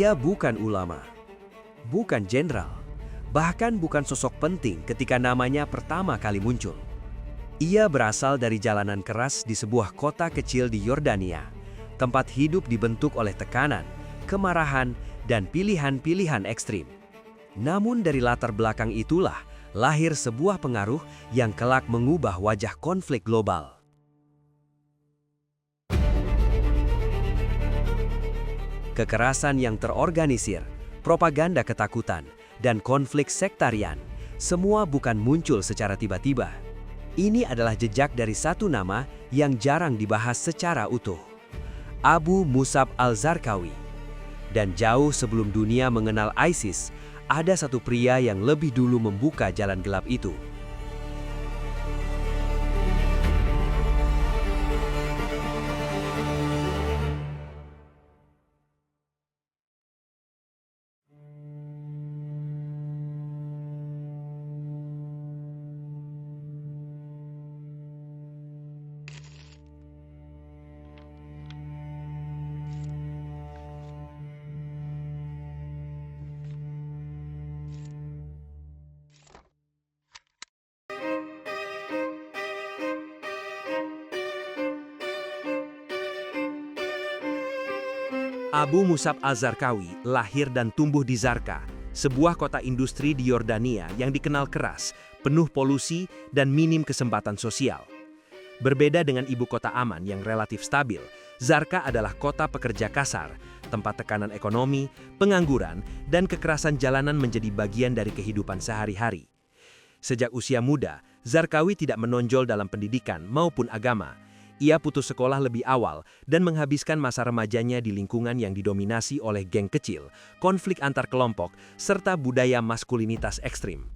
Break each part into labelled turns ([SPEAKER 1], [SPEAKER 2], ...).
[SPEAKER 1] Ia bukan ulama, bukan jenderal, bahkan bukan sosok penting ketika namanya pertama kali muncul. Ia berasal dari jalanan keras di sebuah kota kecil di Yordania, tempat hidup dibentuk oleh tekanan, kemarahan, dan pilihan-pilihan ekstrim. Namun dari latar belakang itulah lahir sebuah pengaruh yang kelak mengubah wajah konflik global. Kekerasan yang terorganisir, propaganda ketakutan, dan konflik sektarian, semua bukan muncul secara tiba-tiba. Ini adalah jejak dari satu nama yang jarang dibahas secara utuh. Abu Musab al-Zarqawi. Dan jauh sebelum dunia mengenal ISIS, ada satu pria yang lebih dulu membuka jalan gelap itu.
[SPEAKER 2] Abu Musab al-Zarqawi lahir dan tumbuh di Zarqa, sebuah kota industri di Yordania yang dikenal keras, penuh polusi, dan minim kesempatan sosial. Berbeda dengan ibu kota Aman yang relatif stabil, Zarqa adalah kota pekerja kasar, tempat tekanan ekonomi, pengangguran, dan kekerasan jalanan menjadi bagian dari kehidupan sehari-hari. Sejak usia muda, Zarqawi tidak menonjol dalam pendidikan maupun agama. Ia putus sekolah lebih awal dan menghabiskan masa remajanya di lingkungan yang didominasi oleh geng kecil, konflik antar kelompok, serta budaya maskulinitas ekstrim.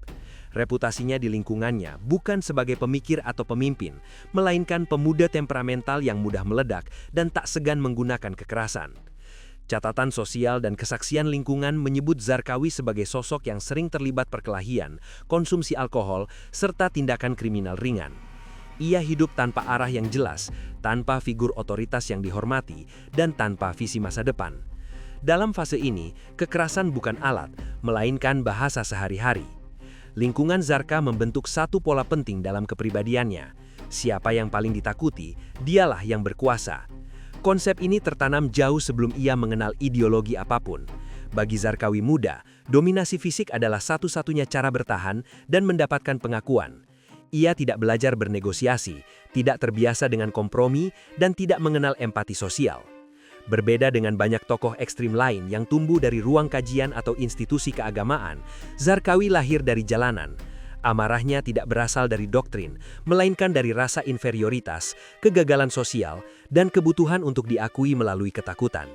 [SPEAKER 2] Reputasinya di lingkungannya bukan sebagai pemikir atau pemimpin, melainkan pemuda temperamental yang mudah meledak dan tak segan menggunakan kekerasan. Catatan sosial dan kesaksian lingkungan menyebut Zarqawi sebagai sosok yang sering terlibat perkelahian, konsumsi alkohol, serta tindakan kriminal ringan. Ia hidup tanpa arah yang jelas, tanpa figur otoritas yang dihormati, dan tanpa visi masa depan. Dalam fase ini, kekerasan bukan alat, melainkan bahasa sehari-hari. Lingkungan Zarqa membentuk satu pola penting dalam kepribadiannya. Siapa yang paling ditakuti, dialah yang berkuasa. Konsep ini tertanam jauh sebelum ia mengenal ideologi apapun. Bagi Zarqawi muda, dominasi fisik adalah satu-satunya cara bertahan dan mendapatkan pengakuan. Ia tidak belajar bernegosiasi, tidak terbiasa dengan kompromi, dan tidak mengenal empati sosial. Berbeda dengan banyak tokoh ekstrim lain yang tumbuh dari ruang kajian atau institusi keagamaan, Zarqawi lahir dari jalanan. Amarahnya tidak berasal dari doktrin, melainkan dari rasa inferioritas, kegagalan sosial, dan kebutuhan untuk diakui melalui ketakutan.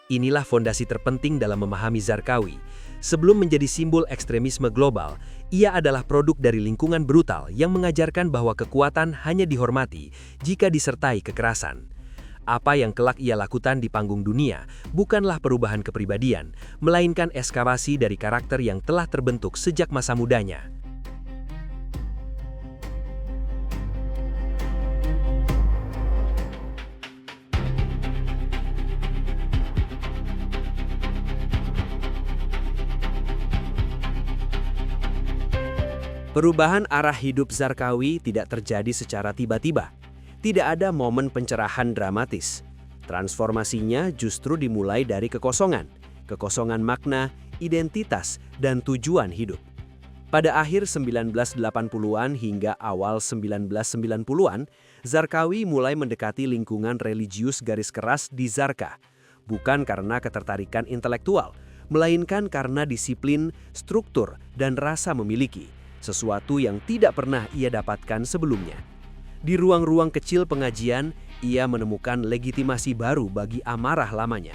[SPEAKER 2] Inilah fondasi terpenting dalam memahami Zarqawi. Sebelum menjadi simbol ekstremisme global, ia adalah produk dari lingkungan brutal yang mengajarkan bahwa kekuatan hanya dihormati jika disertai kekerasan. Apa yang kelak ia lakukan di panggung dunia bukanlah perubahan kepribadian, melainkan ekskavasi dari karakter yang telah terbentuk sejak masa mudanya. Perubahan arah hidup Zarqawi tidak terjadi secara tiba-tiba. Tidak ada momen pencerahan dramatis. Transformasinya justru dimulai dari kekosongan makna, identitas, dan tujuan hidup. Pada akhir 1980-an hingga awal 1990-an, Zarqawi mulai mendekati lingkungan religius garis keras di Zarqa, bukan karena ketertarikan intelektual, melainkan karena disiplin, struktur, dan rasa memiliki. Sesuatu yang tidak pernah ia dapatkan sebelumnya. Di ruang-ruang kecil pengajian, ia menemukan legitimasi baru bagi amarah lamanya.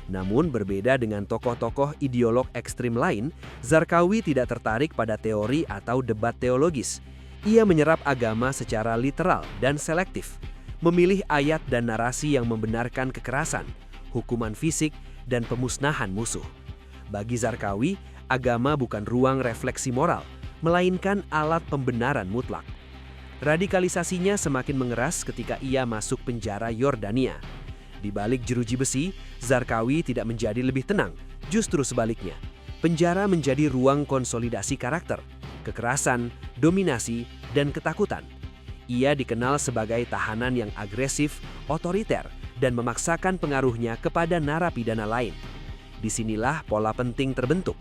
[SPEAKER 2] Namun berbeda dengan tokoh-tokoh ideolog ekstrim lain, Zarqawi tidak tertarik pada teori atau debat teologis. Ia menyerap agama secara literal dan selektif, memilih ayat dan narasi yang membenarkan kekerasan, hukuman fisik, dan pemusnahan musuh. Bagi Zarqawi, agama bukan ruang refleksi moral, melainkan alat pembenaran mutlak. Radikalisasinya semakin mengeras ketika ia masuk penjara Yordania. Di balik jeruji besi, Zarqawi tidak menjadi lebih tenang,
[SPEAKER 1] Justru sebaliknya, penjara menjadi ruang konsolidasi karakter, kekerasan, dominasi, dan ketakutan. Ia dikenal sebagai tahanan yang agresif, otoriter, dan memaksakan pengaruhnya kepada narapidana lain. Disinilah pola penting terbentuk.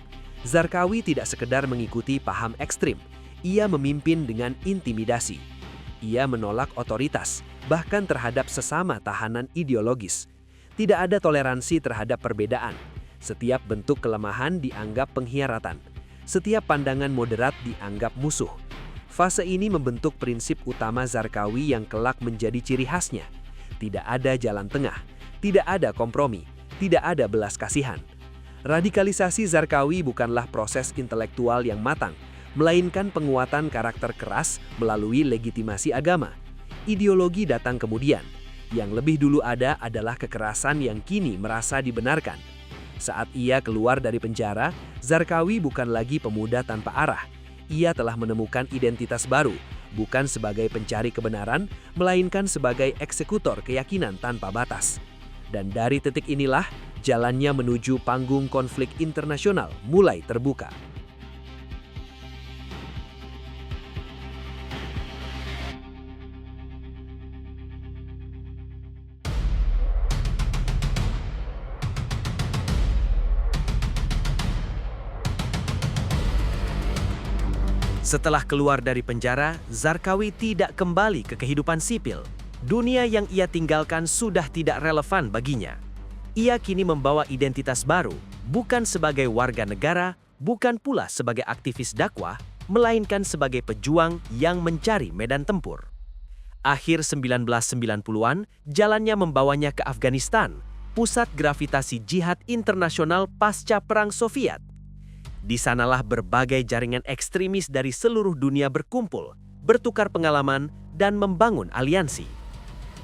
[SPEAKER 1] Zarqawi tidak sekedar mengikuti paham ekstrim, ia memimpin dengan intimidasi. Ia menolak otoritas, bahkan terhadap sesama tahanan ideologis. Tidak ada toleransi terhadap perbedaan. Setiap bentuk kelemahan dianggap pengkhianatan. Setiap pandangan moderat dianggap musuh. Fase ini membentuk prinsip utama Zarqawi yang kelak menjadi ciri khasnya. Tidak ada jalan tengah, tidak ada kompromi, tidak ada belas kasihan. Radikalisasi Zarqawi bukanlah proses intelektual yang matang, melainkan penguatan karakter keras melalui legitimasi agama. Ideologi datang kemudian. Yang lebih dulu ada adalah kekerasan yang kini merasa dibenarkan. Saat ia keluar dari penjara, Zarqawi bukan lagi pemuda tanpa arah. Ia telah menemukan identitas baru, bukan sebagai pencari kebenaran, melainkan sebagai eksekutor keyakinan tanpa batas. Dan dari titik inilah, jalannya menuju panggung konflik internasional mulai terbuka. Setelah keluar dari penjara, Zarqawi tidak kembali ke kehidupan sipil. Dunia yang ia tinggalkan sudah tidak relevan baginya. Ia kini membawa identitas baru, bukan sebagai warga negara, bukan pula sebagai aktivis dakwah, melainkan sebagai pejuang yang mencari medan tempur. Akhir 1990-an, jalannya membawanya ke Afghanistan, pusat gravitasi jihad internasional pasca Perang Soviet. Di sanalah berbagai jaringan ekstremis dari seluruh dunia berkumpul, bertukar pengalaman, dan membangun aliansi.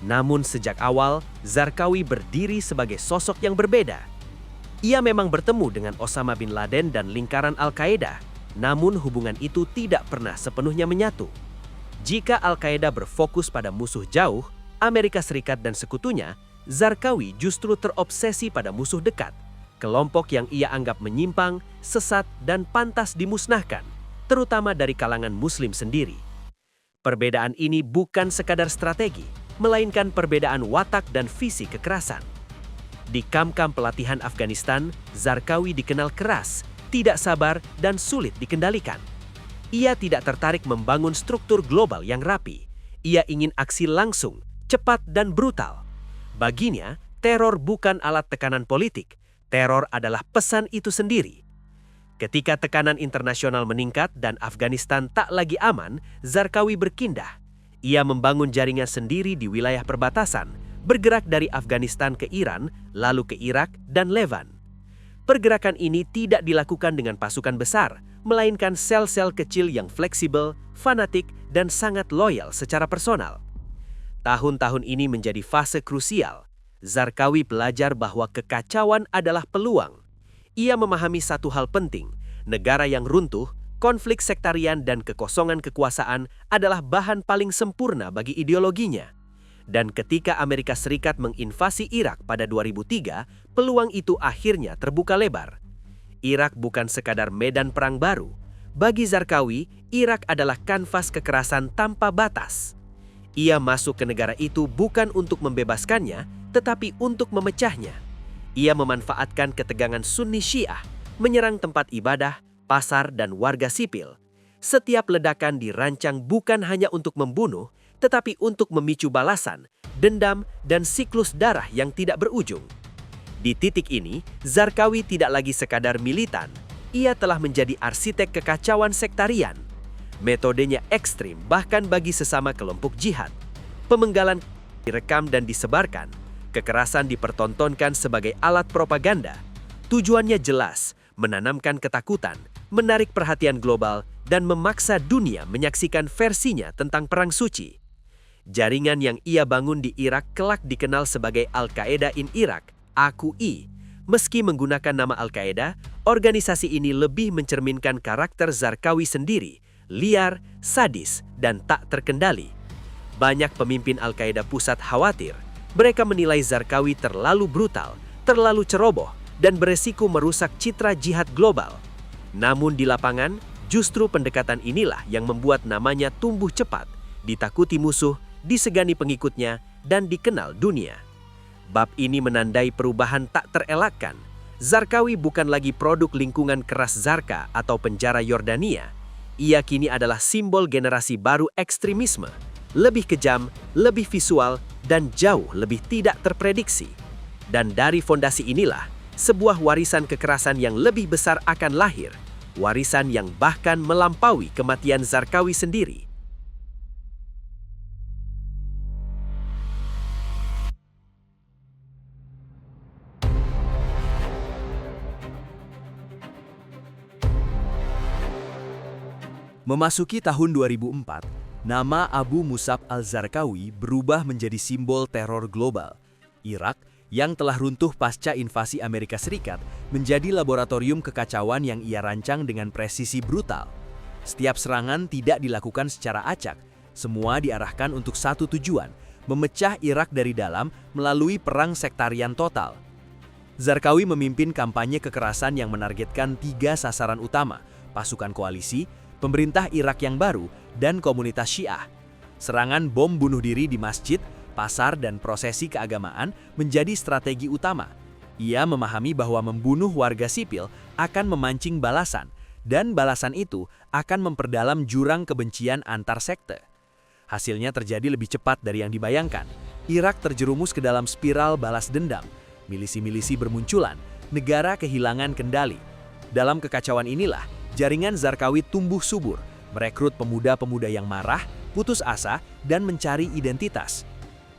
[SPEAKER 1] Namun sejak awal, Zarqawi berdiri sebagai sosok yang berbeda. Ia memang bertemu dengan Osama bin Laden dan lingkaran Al-Qaeda, namun hubungan itu tidak pernah sepenuhnya menyatu. Jika Al-Qaeda berfokus pada musuh jauh, Amerika Serikat dan sekutunya, Zarqawi justru terobsesi pada musuh dekat, kelompok yang ia anggap menyimpang, sesat, dan pantas dimusnahkan, terutama dari kalangan Muslim sendiri. Perbedaan ini bukan sekadar strategi, melainkan perbedaan watak dan visi kekerasan. Di kamp-kamp pelatihan Afghanistan, Zarqawi dikenal keras, tidak sabar, dan sulit dikendalikan. Ia tidak tertarik membangun struktur global yang rapi. Ia ingin aksi langsung, cepat, dan brutal. Baginya, teror bukan alat tekanan politik. Teror adalah pesan itu sendiri. Ketika tekanan internasional meningkat dan Afghanistan tak lagi aman, Zarqawi berkindah. Ia membangun jaringan sendiri di wilayah perbatasan, bergerak dari Afghanistan ke Iran, lalu ke Irak dan Levan. Pergerakan ini tidak dilakukan dengan pasukan besar, melainkan sel-sel kecil yang fleksibel, fanatik, dan sangat loyal secara personal. Tahun-tahun ini menjadi fase krusial. Zarqawi belajar bahwa kekacauan adalah peluang. Ia memahami satu hal penting, negara yang runtuh, konflik sektarian dan kekosongan kekuasaan adalah bahan paling sempurna bagi ideologinya. Dan ketika Amerika Serikat menginvasi Irak pada 2003, peluang itu akhirnya terbuka lebar. Irak bukan sekadar medan perang baru. Bagi Zarqawi, Irak adalah kanvas kekerasan tanpa batas. Ia masuk ke negara itu bukan untuk membebaskannya, tetapi untuk memecahnya. Ia memanfaatkan ketegangan Sunni Syiah, menyerang tempat ibadah, pasar, dan warga sipil. Setiap ledakan dirancang bukan hanya untuk membunuh, tetapi untuk memicu balasan, dendam, dan siklus darah yang tidak berujung. Di titik ini, Zarqawi tidak lagi sekadar militan. Ia telah menjadi arsitek kekacauan sektarian. Metodenya ekstrim bahkan bagi sesama kelompok jihad. Pemenggalan direkam dan disebarkan. Kekerasan dipertontonkan sebagai alat propaganda. Tujuannya jelas, menanamkan ketakutan, menarik perhatian global, dan memaksa dunia menyaksikan versinya tentang Perang Suci. Jaringan yang ia bangun di Irak kelak dikenal sebagai Al-Qaeda in Iraq, AQI. Meski menggunakan nama Al-Qaeda, organisasi ini lebih mencerminkan karakter Zarqawi sendiri, liar, sadis, dan tak terkendali. Banyak pemimpin Al-Qaeda pusat khawatir. Mereka menilai Zarqawi terlalu brutal, terlalu ceroboh,
[SPEAKER 2] dan beresiko merusak citra jihad global. Namun di lapangan, justru pendekatan inilah yang membuat namanya tumbuh cepat, ditakuti musuh, disegani pengikutnya, dan dikenal dunia. Bab ini menandai perubahan tak terelakkan. Zarqawi bukan lagi produk lingkungan keras Zarqa atau penjara Yordania. Ia kini adalah simbol generasi baru ekstremisme, lebih kejam, lebih visual, dan jauh lebih tidak terprediksi. Dan dari fondasi inilah, sebuah warisan kekerasan yang lebih besar akan lahir, warisan yang bahkan melampaui kematian Zarqawi sendiri.
[SPEAKER 1] Memasuki tahun 2004, nama Abu Musab al-Zarqawi berubah menjadi simbol teror global. Irak, yang telah runtuh pasca invasi Amerika Serikat, menjadi laboratorium kekacauan yang ia rancang dengan presisi brutal. Setiap serangan tidak dilakukan secara acak, semua diarahkan untuk satu tujuan, memecah Irak dari dalam melalui perang sektarian total. Zarqawi memimpin kampanye kekerasan yang menargetkan 3 sasaran utama: pasukan koalisi, pemerintah Irak yang baru, dan komunitas Syiah. Serangan bom bunuh diri di masjid, pasar, dan prosesi keagamaan menjadi strategi utama. Ia memahami bahwa membunuh warga sipil akan memancing balasan, dan balasan itu akan memperdalam jurang kebencian antar sekte. Hasilnya terjadi lebih cepat dari yang dibayangkan. Irak terjerumus ke dalam spiral balas dendam. Milisi-milisi bermunculan, negara kehilangan kendali. Dalam kekacauan inilah, jaringan Zarqawi tumbuh subur, merekrut pemuda-pemuda yang marah, putus asa, dan mencari identitas.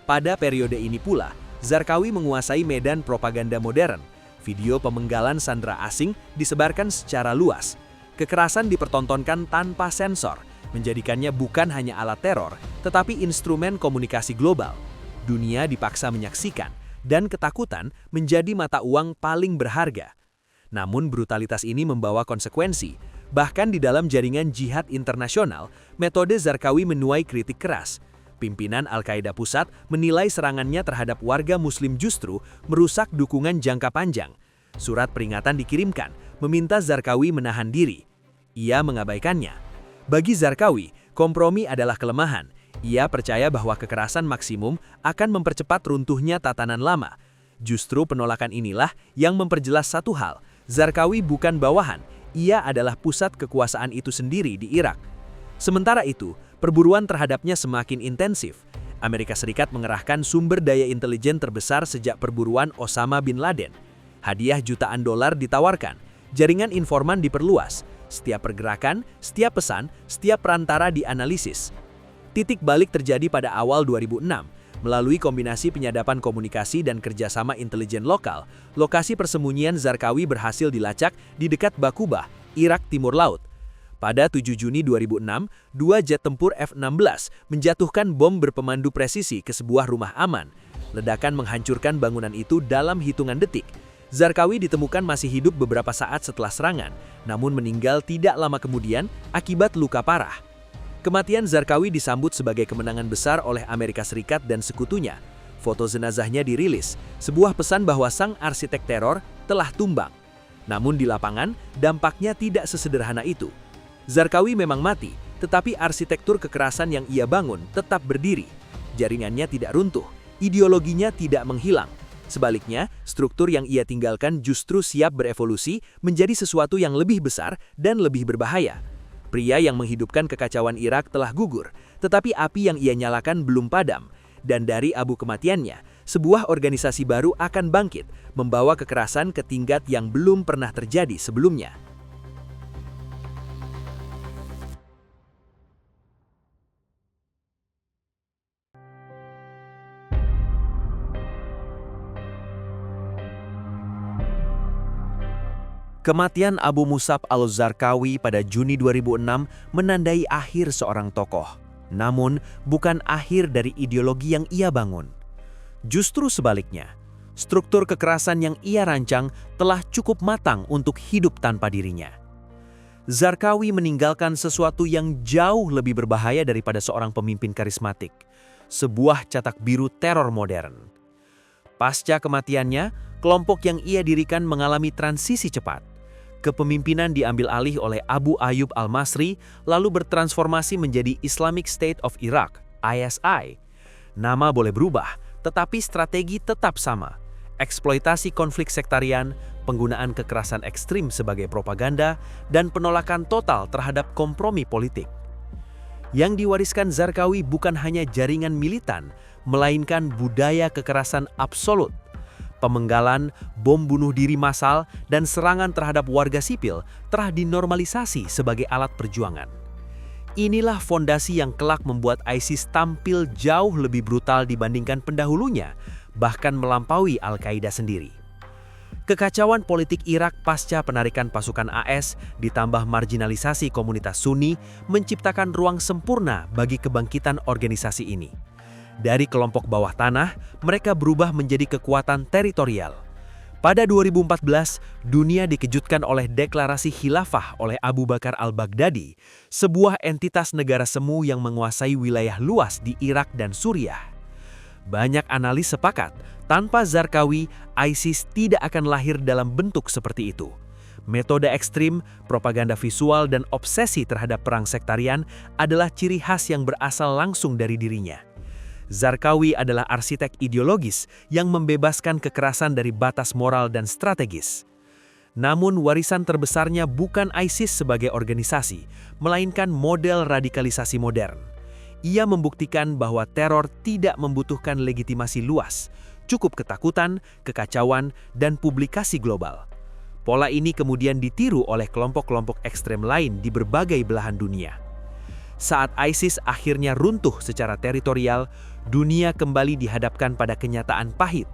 [SPEAKER 1] Pada periode ini pula, Zarqawi menguasai medan propaganda modern. Video pemenggalan sandera asing disebarkan secara luas. Kekerasan dipertontonkan tanpa sensor, menjadikannya bukan hanya alat teror, tetapi instrumen komunikasi global. Dunia dipaksa menyaksikan, dan ketakutan menjadi mata uang paling berharga. Namun brutalitas ini membawa konsekuensi. Bahkan di dalam jaringan jihad internasional, metode Zarqawi menuai kritik keras. Pimpinan Al-Qaeda pusat menilai serangannya terhadap warga muslim justru merusak dukungan jangka panjang. Surat peringatan dikirimkan, meminta Zarqawi menahan diri. Ia mengabaikannya. Bagi Zarqawi, kompromi adalah kelemahan. Ia percaya bahwa kekerasan maksimum akan mempercepat runtuhnya tatanan lama. Justru penolakan inilah yang memperjelas satu hal: Zarqawi bukan bawahan, ia adalah pusat kekuasaan itu sendiri di Irak. Sementara itu, perburuan terhadapnya semakin intensif. Amerika Serikat mengerahkan sumber daya intelijen terbesar sejak perburuan Osama bin Laden. Hadiah jutaan dolar ditawarkan, jaringan informan diperluas, setiap pergerakan, setiap pesan, setiap perantara dianalisis. Titik balik terjadi pada awal 2006. Melalui kombinasi penyadapan komunikasi dan kerjasama intelijen lokal, lokasi persembunyian Zarqawi berhasil dilacak di dekat Bakubah, Irak Timur Laut. Pada 7 Juni 2006, 2 jet tempur F-16 menjatuhkan bom berpemandu presisi ke sebuah rumah aman. Ledakan menghancurkan bangunan itu dalam hitungan detik. Zarqawi ditemukan masih hidup beberapa saat setelah serangan, namun meninggal tidak lama kemudian akibat luka parah. Kematian Zarqawi disambut sebagai kemenangan besar oleh Amerika Serikat dan sekutunya. Foto jenazahnya dirilis, sebuah pesan bahwa sang arsitek teror telah tumbang. Namun di lapangan, dampaknya tidak sesederhana itu. Zarqawi memang mati, tetapi arsitektur kekerasan yang ia bangun tetap berdiri. Jaringannya tidak runtuh, ideologinya tidak menghilang. Sebaliknya, struktur yang ia tinggalkan justru siap berevolusi menjadi sesuatu yang lebih besar dan lebih berbahaya. Pria yang menghidupkan kekacauan Irak telah gugur, tetapi api yang ia nyalakan belum padam. Dan dari abu kematiannya, sebuah organisasi baru akan bangkit, membawa kekerasan ke tingkat yang belum pernah terjadi sebelumnya. Kematian Abu Musab al-Zarqawi pada Juni 2006 menandai akhir seorang tokoh. Namun, bukan akhir dari ideologi yang ia bangun. Justru sebaliknya, struktur kekerasan yang ia rancang telah cukup matang untuk hidup tanpa dirinya. Zarqawi meninggalkan sesuatu yang jauh lebih berbahaya daripada seorang pemimpin karismatik, sebuah catak biru teror modern.
[SPEAKER 2] Pasca kematiannya, kelompok yang ia dirikan mengalami transisi cepat. Kepemimpinan diambil alih oleh Abu Ayyub al-Masri, lalu bertransformasi menjadi Islamic State of Iraq, ISI. Nama boleh berubah, tetapi strategi tetap sama. Eksploitasi konflik sektarian, penggunaan kekerasan ekstrim sebagai propaganda, dan penolakan total terhadap kompromi politik. Yang diwariskan Zarqawi bukan hanya jaringan militan, melainkan budaya kekerasan absolut. Pemenggalan, bom bunuh diri massal, dan serangan terhadap warga sipil telah dinormalisasi sebagai alat perjuangan. Inilah fondasi yang kelak membuat ISIS tampil jauh lebih brutal dibandingkan pendahulunya, bahkan melampaui Al-Qaeda sendiri. Kekacauan politik Irak pasca penarikan pasukan AS ditambah marginalisasi komunitas Sunni menciptakan ruang sempurna bagi kebangkitan organisasi ini. Dari kelompok bawah tanah, mereka berubah menjadi kekuatan teritorial. Pada 2014, dunia dikejutkan oleh deklarasi khilafah oleh Abu Bakar al-Baghdadi, sebuah entitas negara semu yang menguasai wilayah luas di Irak dan Suriah. Banyak analis sepakat, tanpa Zarqawi, ISIS tidak akan lahir dalam bentuk seperti itu. Metode ekstrim, propaganda visual, dan obsesi terhadap perang sektarian adalah ciri khas yang berasal langsung dari dirinya. Zarqawi adalah arsitek ideologis yang membebaskan kekerasan dari batas moral dan strategis. Namun warisan terbesarnya bukan ISIS sebagai organisasi, melainkan model radikalisasi modern. Ia membuktikan bahwa teror tidak membutuhkan legitimasi luas, cukup ketakutan, kekacauan, dan publikasi global. Pola ini kemudian ditiru oleh kelompok-kelompok ekstrem lain di berbagai belahan dunia. Saat ISIS akhirnya runtuh secara teritorial, dunia kembali dihadapkan pada kenyataan pahit.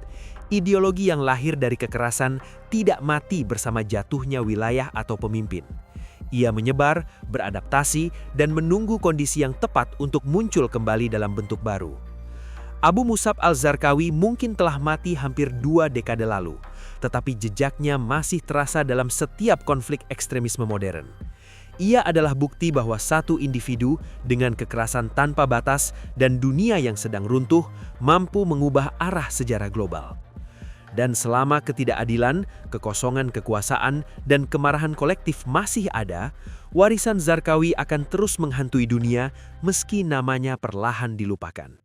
[SPEAKER 2] Ideologi yang lahir dari kekerasan tidak mati bersama jatuhnya wilayah atau pemimpin. Ia menyebar, beradaptasi, dan menunggu kondisi yang tepat untuk muncul kembali dalam bentuk baru. Abu Musab al-Zarqawi mungkin telah mati hampir 2 dekade lalu, tetapi jejaknya masih terasa dalam setiap konflik ekstremisme modern. Ia adalah bukti bahwa satu individu dengan kekerasan tanpa batas dan dunia yang sedang runtuh mampu mengubah arah sejarah global. Dan selama ketidakadilan, kekosongan kekuasaan, dan kemarahan kolektif masih ada, warisan Zarqawi akan terus menghantui dunia meski namanya perlahan dilupakan.